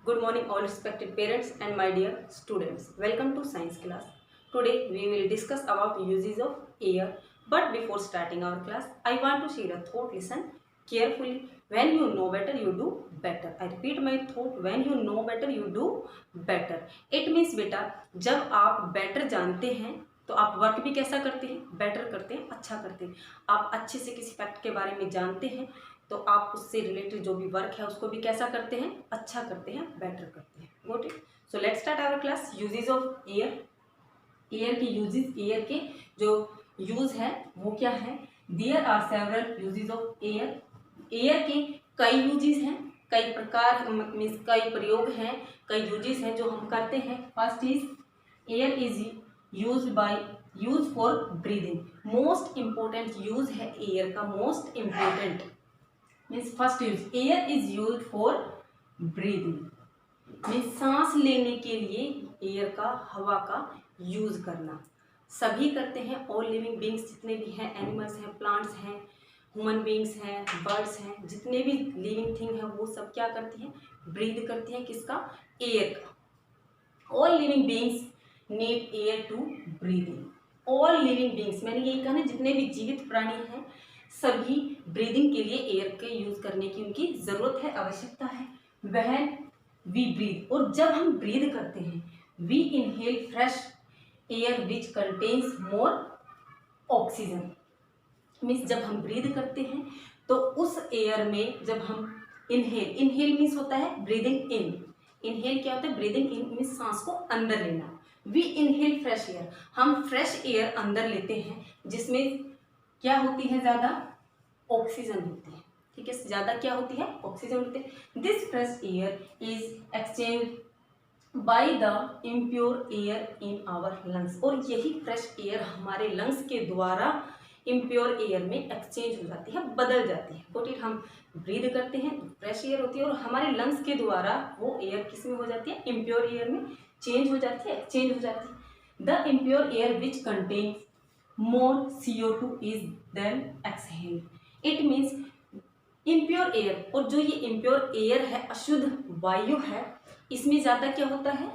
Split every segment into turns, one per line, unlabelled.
Good morning, all respected parents and my dear students. Welcome to science class. Today we will discuss about uses of air. But before starting our class, I want to share a thought. Listen carefully. When you know better, you do better. I repeat my thought. When you know better, you do better. It means बेटा जब आप better जानते हैं तो आप work भी कैसा करते हैं, बेटर करते हैं, अच्छा करते हैं. आप अच्छे से किसी फैक्ट के बारे में जानते हैं तो आप उससे रिलेटेड जो भी वर्क है उसको भी कैसा करते हैं, अच्छा करते हैं, बेटर करते हैं. Got it. So let's start our class. Uses of air. Air के यूजेस, एयर के जो यूज है वो क्या है. There are several uses of air. Air के कई यूजेस हैं, कई प्रकार मीन्स कई प्रयोग हैं, कई यूजेस हैं जो हम करते हैं. First is air is use for breathing. Most important use है एयर का. Most important means first use air is use for breathing. Means सांस लेने के लिए एयर का, हवा का यूज करना सभी करते हैं. ऑल लिविंग बींग्स जितने भी हैं, एनिमल्स हैं, प्लांट्स हैं, ह्यूमन बींग्स हैं, बर्ड्स हैं, जितने भी लिविंग थिंग हैं वो सब क्या करती हैं, ब्रीद करती हैं. किसका, एयर का. All living beings need air to breathing. All living beings मैंने यही कहा ना, जितने भी जीवित प्राणी हैं सभी ब्रीदिंग के लिए एयर के यूज करने की उनकी जरूरत है, आवश्यकता है. वह वी ब्रीद, और जब हम ब्रीद करते हैं we inhale fresh air which contains more oxygen. Means जब हम ब्रीद करते हैं तो उस एयर में जब हम इनहेल मीन्स होता है ब्रीदिंग इन. इनहेल क्या होता है, ब्रीदिंग इन मीन्स सांस को अंदर लेना. वी इनहेल फ्रेश एयर, हम फ्रेश एयर अंदर लेते हैं जिसमें क्या होती है, ज़्यादा ऑक्सीजन होती है. ठीक है, ज़्यादा क्या होती है, ऑक्सीजन होती है. This fresh air is exchange by the impure air in our lungs. और यही फ्रेश एयर हमारे लंग्स के द्वारा इम्प्योर एयर में एक्सचेंज हो जाती है, बदल जाती है. Got it. हम ब्रीद करते हैं तो फ्रेश एयर होती है और हमारे लंग्स के द्वारा वो एयर किस में हो जाती है, इम्प्योर एयर में चेंज हो जाती है, एक्सचेंज हो जाती है. The impure air which contains more CO2 is then exhaled. It means impure air. और जो ये impure air है, अशुद्ध वायु है, इसमें ज़्यादा क्या होता है,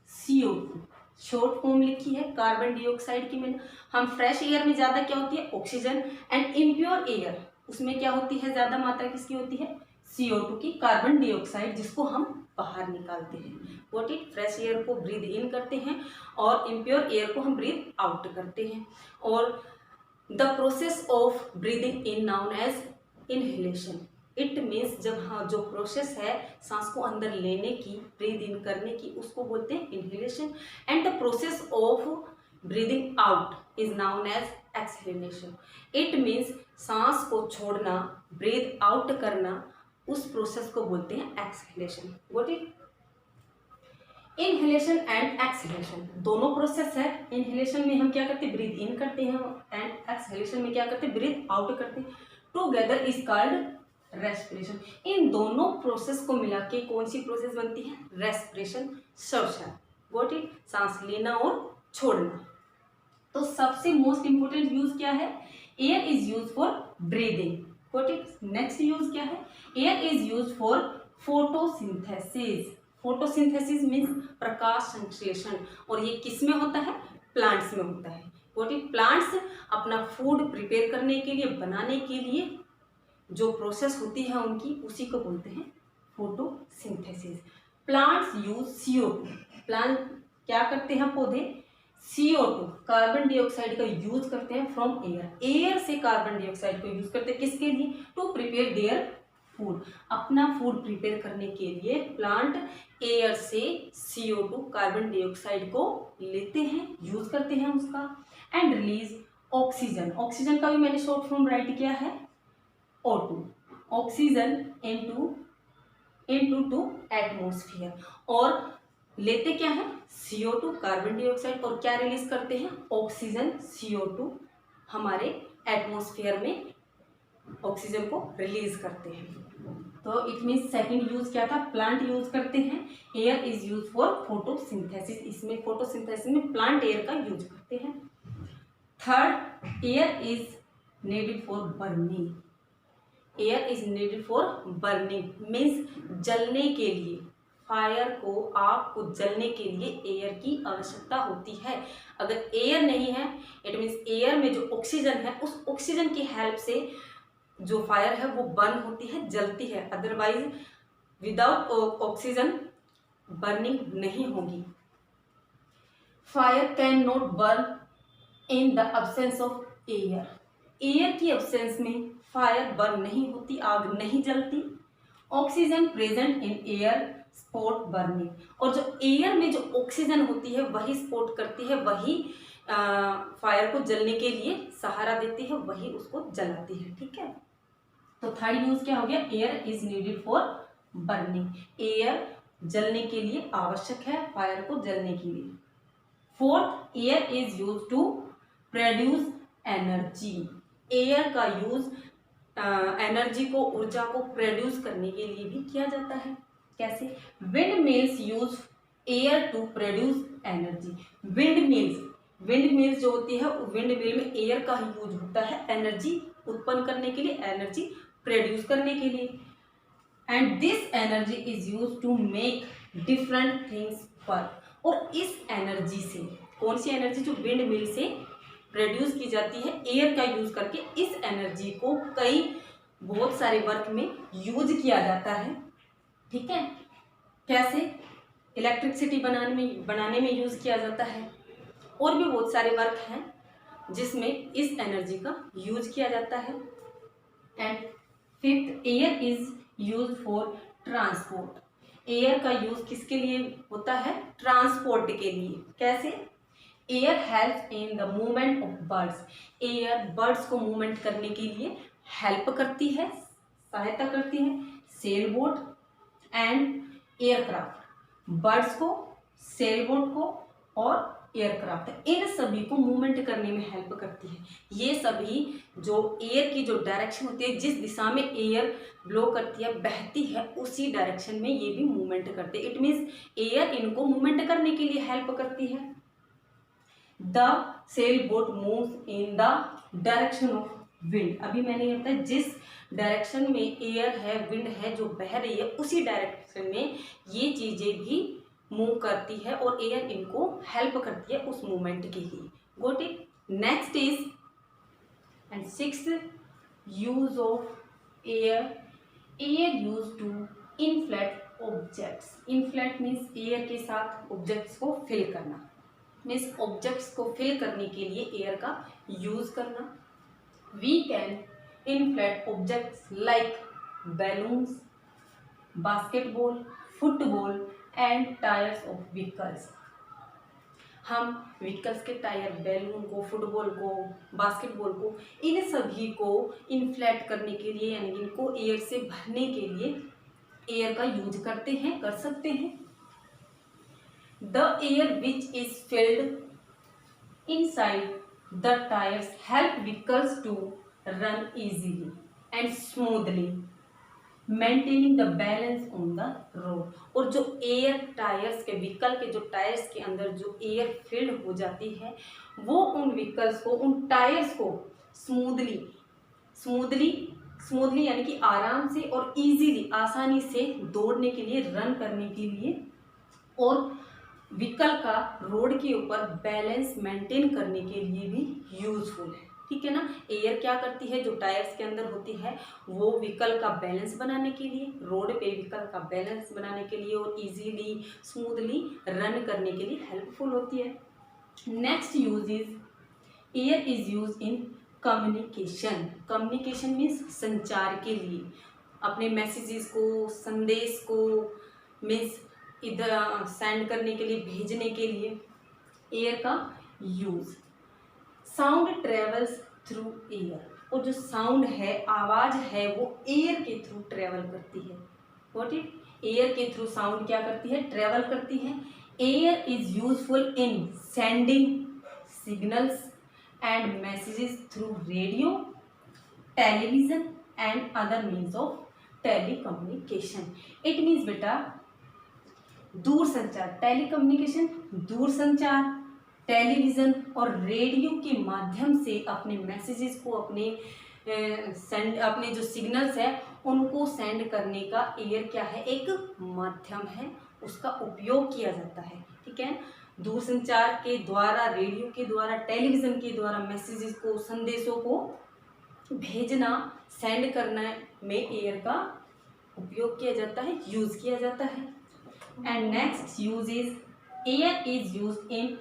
CO2. शॉर्ट फॉर्म लिखी है कार्बन डाइऑक्साइड की मैंने. हम फ्रेश एयर में ज़्यादा क्या होती है, ऑक्सीजन. एंड इम्प्योर एयर उसमें क्या होती है, ज़्यादा मात्रा किसकी होती है, CO2 की, कार्बन डाइऑक्साइड, जिसको हम बाहर निकालते हैं. What it. फ्रेश एयर को ब्रीद इन करते हैं और इम्प्योर एयर को हम ब्रीद आउट करते हैं. और the process of breathing in known as inhalation. It means जब हाँ जो प्रोसेस है सांस को अंदर लेने की, ब्रीद इन करने की, उसको बोलते हैं inhalation. And the process of breathing out is known as exhalation. It means सांस को छोड़ना, ब्रीद आउट करना, उस प्रोसेस को बोलते हैं exhalation. Got it. Inhalation and exhalation दोनों प्रोसेस है. इनहेलेशन में हम क्या करते हैं, ब्रीद इन करते हैं, एंड एक्सहेलेशन में क्या करते हैं, ब्रीद आउट करते हैं. Together is called respiration. इन दोनों प्रोसेस को मिला के कौन सी प्रोसेस बनती है, रेस्पिरेशन, श्वसन. Got it. सांस लेना और छोड़ना. तो सबसे मोस्ट इंपोर्टेंट यूज क्या है, air is use for breathing. Got it. Next use क्या है, air is use for photosynthesis. Photosynthesis means प्रकाश संश्लेषण. और ये किस में होता है, प्लांट्स में होता है. What is. प्लांट्स अपना फूड प्रिपेयर करने के लिए, बनाने के लिए जो प्रोसेस होती है उनकी, उसी को बोलते हैं photosynthesis. Plants use CO2. Plant क्या करते हैं, पौधे CO2 कार्बन डाइऑक्साइड का यूज करते हैं फ्रॉम एयर. एयर से कार्बन डाइऑक्साइड को यूज करते हैं किसके लिए, टू प्रिपेयर देयर फूड. अपना फूड प्रिपेयर करने के लिए प्लांट एयर से CO2 कार्बन डाइऑक्साइड को लेते हैं, यूज करते हैं उसका. And release oxygen. ऑक्सीजन का भी मैंने शॉर्ट फॉर्म राइट किया है O2. Oxygen into two atmosphere. और लेते क्या है, CO2 कार्बन डाइऑक्साइड, और क्या रिलीज करते हैं, ऑक्सीजन, CO2 हमारे एटमोस्फियर में ऑक्सीजन को रिलीज करते हैं. तो इट मीन्स सेकंड यूज क्या था, प्लांट यूज करते हैं. Air is use for photosynthesis. इसमें फोटोसिंथेसिस में प्लांट एयर का यूज करते हैं. Third, air is needed for burning. Air is needed for burning means जलने के लिए, फायर को, आग को जलने के लिए एयर की आवश्यकता होती है। अगर एयर नहीं है इट मीन्स एयर में जो ऑक्सीजन है उस ऑक्सीजन की हेल्प से जो फायर है वो बर्न होती है, जलती है। अदरवाइज विदाउट ऑक्सीजन बर्निंग नहीं होगी। Fire can not burn in the absence of air. Air की अब्सेंस में फायर बर्न नहीं होती, आग नहीं जलती। Oxygen present in air spot burning, और जो एयर में जो ऑक्सीजन होती है वही स्पॉट करती है, वही फायर को जलने के लिए सहारा देती है, वही उसको जलाती है। ठीक है, तो थर्ड यूज क्या हो गया, air is needed for burning, air जलने के लिए आवश्यक है, फायर को जलने के लिए। Fourth, air is use to produce energy. Air का यूज एनर्जी को, ऊर्जा को प्रोड्यूस करने के लिए भी किया जाता है। कैसे, wind mills use air to produce energy. Wind mills जो होती है विंड मिल में एयर का ही यूज होता है एनर्जी उत्पन्न करने के लिए, एनर्जी प्रोड्यूस करने के लिए। And this energy is use to make different things work. और इस एनर्जी से, कौन सी एनर्जी, जो विंड मिल से प्रोड्यूस की जाती है एयर का यूज करके, इस एनर्जी को बहुत सारे वर्क में यूज किया जाता है। ठीक है, कैसे, इलेक्ट्रिसिटी बनाने में यूज किया जाता है, और भी बहुत सारे वर्क हैं जिसमें इस एनर्जी का यूज किया जाता है। And fifth, air is use for transport. Air का यूज किसके लिए होता है, ट्रांसपोर्ट के लिए। कैसे, air help in the movement of birds. Air birds को मूवमेंट करने के लिए हेल्प करती है, सहायता करती है। Sail boat and aircraft, birds को, सेल बोट को और एयरक्राफ्ट, इन सभी को मूवमेंट करने में हेल्प करती है। ये सभी जो एयर की जो डायरेक्शन होती है, जिस दिशा में एयर ब्लो करती है, बहती है, उसी डायरेक्शन में ये भी मूवमेंट करते हैं। इट मीन्स एयर इनको मूवमेंट करने के लिए हेल्प करती है। The sail boat moves in the direction of wind. अभी मैंने ये बताया, जिस डायरेक्शन में एयर है, विंड है जो बह रही है, उसी डायरेक्शन में ये चीजें भी मूव करती है और एयर इनको हेल्प करती है उस मूवमेंट के लिए। Got it. Next is and sixth use of air, air use to inflate objects. Inflate means air के साथ ऑब्जेक्ट्स को फिल करना, मीन्स ऑब्जेक्ट्स को फिल करने के लिए एयर का यूज करना। We can inflate objects like balloons, basketball, football and tyres of vehicles. हम व्हीकल्स के टायर, बैलून को, फुटबॉल को, बास्केटबॉल को, इन सभी को इन्फ्लेट करने के लिए, यानी इनको एयर से भरने के लिए एयर का यूज करते हैं, कर सकते हैं। The air which is filled inside the tires help vehicles to run easily and smoothly, maintaining the balance on the road। और जो एयर टायर्स के, व्हीकल के जो टायर्स के अंदर जो एयर फिल्ड हो जाती है, वो उन व्हीकल्स को, उन टायर्स को स्मूथली यानी कि आराम से और इजीली, आसानी से दौड़ने के लिए, रन करने के लिए, और व्हीकल का रोड के ऊपर बैलेंस मेंटेन करने के लिए भी यूजफुल है। ठीक है ना, एयर क्या करती है, जो टायर्स के अंदर होती है, वो व्हीकल का बैलेंस बनाने के लिए, रोड पे व्हीकल का बैलेंस बनाने के लिए और इजीली, स्मूथली रन करने के लिए हेल्पफुल होती है। Next use is air is use in communication. Communication means संचार के लिए, अपने मैसेजेस को, संदेश को मीन्स इधर सेंड करने के लिए, भेजने के लिए एयर का use. Sound travels through air, और जो साउंड है, आवाज है, वो एयर के थ्रू ट्रेवल करती है। व्हाट इट, एयर के थ्रू साउंड क्या करती है, ट्रेवल करती है। Air is useful in sending signals and messages through radio, television and other means of telecommunication. It means बेटा दूर संचार, टेलीकम्युनिकेशन, दूर संचार, टेलीविज़न और रेडियो के माध्यम से अपने मैसेजेस को, अपने सेंड अपने जो सिग्नल्स है उनको सेंड करने का एयर क्या है, एक माध्यम है, उसका उपयोग किया जाता है। ठीक है, दूरसंचार के द्वारा, रेडियो के द्वारा, टेलीविज़न के द्वारा मैसेजेस को, संदेशों को भेजना, सेंड करना में एयर का उपयोग किया जाता है, यूज़ किया जाता है। And next use is air is use in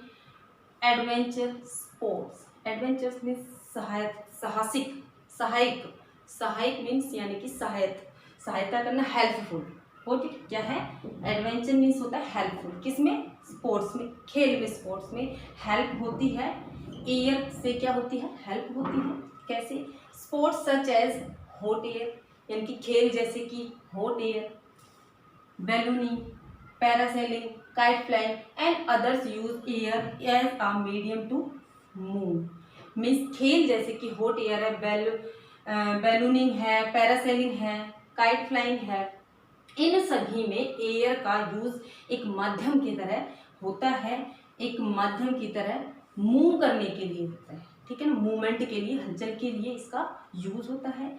adventure sports. Adventures means साहसिक, सहायक, सहायक मीन्स यानी कि सहायता करना, हेल्पफुल। ओके, क्या है, एडवेंचर मीन्स होता है हेल्पफुल, किसमें, स्पोर्ट्स में, खेल में, स्पोर्ट्स में हेल्प होती है। एयर से क्या होती है, हेल्प होती है। कैसे, sports such as hot air, यानी कि खेल जैसे कि hot air, ballooning, parasailing, kite flying and others use air as a medium to move. Means खेल जैसे कि हॉट एयर है, बैलूनिंग है, पैरासेलिंग है, काइट फ्लाइंग है, इन सभी में एयर का यूज एक माध्यम की तरह होता है, एक माध्यम की तरह मूव करने के लिए होता है। ठीक है ना, मूवमेंट के लिए, हलचल के लिए इसका यूज होता है।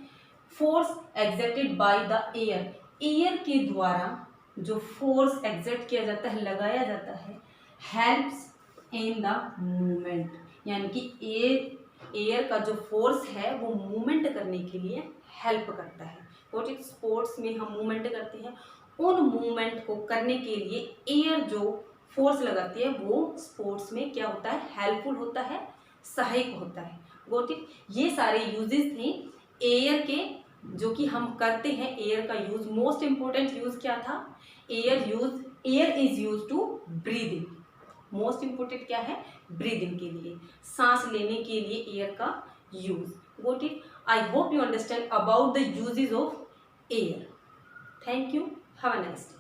Force exerted by the air, air के द्वारा जो फोर्स एग्जर्ट किया जाता है, लगाया जाता है, हेल्प्स इन द मूवमेंट, यानी कि एयर का जो फोर्स है वो मूवमेंट करने के लिए हेल्प करता है। और स्पोर्ट्स में हम मूवमेंट करते हैं, उन मूवमेंट को करने के लिए एयर जो फोर्स लगाती है वो स्पोर्ट्स में क्या होता है, हेल्पफुल होता है, सहायक होता है। गोट इट, ये सारे यूजेस थे एयर के जो कि हम करते हैं। एयर का यूज, मोस्ट इंपॉर्टेंट यूज क्या था, air is use to breathing. Most important क्या है, ब्रीदिंग के लिए, सांस लेने के लिए एयर का use. Got it, I hope you understand about the uses of air. Thank you, have a nice day.